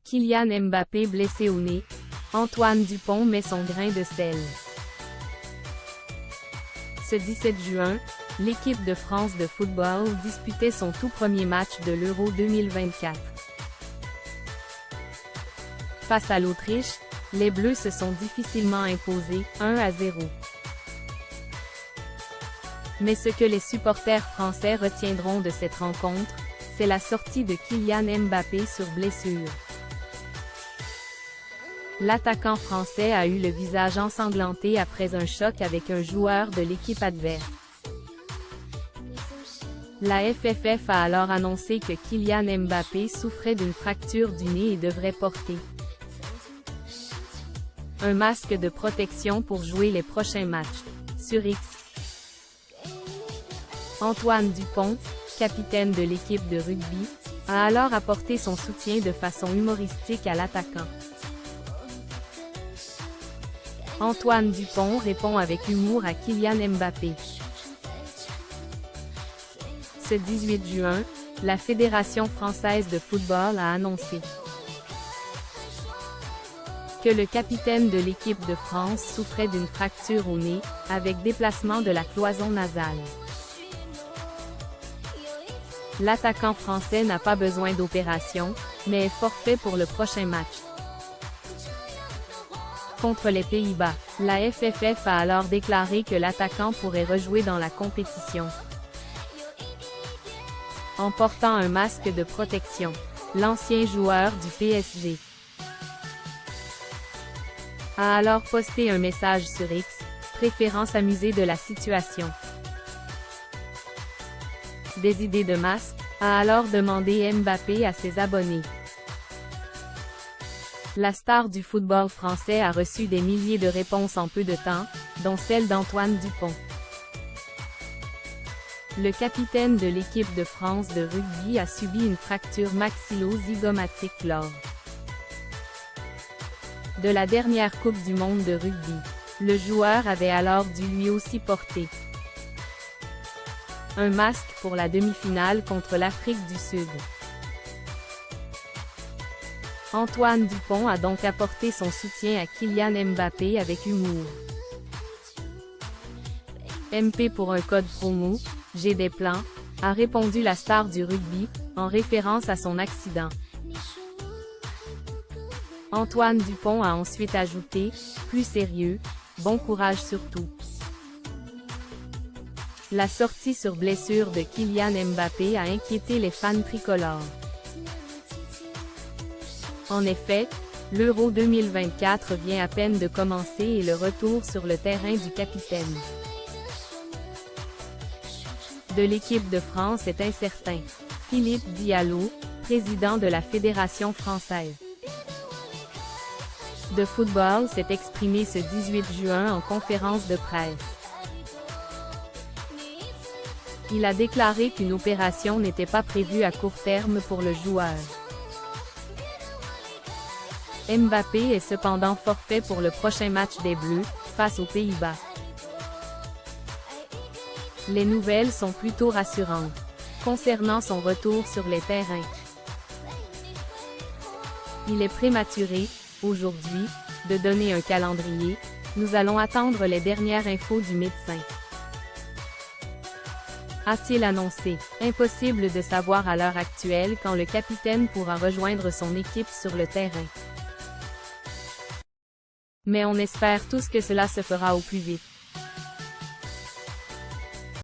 Kylian Mbappé blessé au nez, Antoine Dupont met son grain de sel. Ce 17 juin, l'équipe de France de football disputait son tout premier match de l'Euro 2024. Face à l'Autriche, les Bleus se sont difficilement imposés, 1-0. Mais ce que les supporters français retiendront de cette rencontre, c'est la sortie de Kylian Mbappé sur blessure. L'attaquant français a eu le visage ensanglanté après un choc avec un joueur de l'équipe adverse. La FFF a alors annoncé que Kylian Mbappé souffrait d'une fracture du nez et devrait porter un masque de protection pour jouer les prochains matchs. Sur X, Antoine Dupont, capitaine de l'équipe de rugby, a alors apporté son soutien de façon humoristique à l'attaquant. Antoine Dupont répond avec humour à Kylian Mbappé. Ce 18 juin, la Fédération française de football a annoncé que le capitaine de l'équipe de France souffrait d'une fracture au nez, avec déplacement de la cloison nasale. L'attaquant français n'a pas besoin d'opération, mais est forfait pour le prochain match. Contre les Pays-Bas, la FFF a alors déclaré que l'attaquant pourrait rejouer dans la compétition en portant un masque de protection. L'ancien joueur du PSG a alors posté un message sur X, préférant s'amuser de la situation. Des idées de masques, a alors demandé Mbappé à ses abonnés. La star du football français a reçu des milliers de réponses en peu de temps, dont celle d'Antoine Dupont. Le capitaine de l'équipe de France de rugby a subi une fracture maxillo-zygomatique lors de la dernière Coupe du monde de rugby. Le joueur avait alors dû lui aussi porter un masque pour la demi-finale contre l'Afrique du Sud. Antoine Dupont a donc apporté son soutien à Kylian Mbappé avec humour. MP pour un code promo, j'ai des plans, a répondu la star du rugby, en référence à son accident. Antoine Dupont a ensuite ajouté, plus sérieux, bon courage surtout. La sortie sur blessure de Kylian Mbappé a inquiété les fans tricolores. En effet, l'Euro 2024 vient à peine de commencer et le retour sur le terrain du capitaine de l'équipe de France est incertain. Philippe Diallo, président de la Fédération française de football, s'est exprimé ce 18 juin en conférence de presse. Il a déclaré qu'une opération n'était pas prévue à court terme pour le joueur. Mbappé est cependant forfait pour le prochain match des Bleus, face aux Pays-Bas. Les nouvelles sont plutôt rassurantes concernant son retour sur les terrains. Il est prématuré, aujourd'hui, de donner un calendrier, nous allons attendre les dernières infos du médecin, a-t-il annoncé. Impossible de savoir à l'heure actuelle quand le capitaine pourra rejoindre son équipe sur le terrain. Mais on espère tous que cela se fera au plus vite.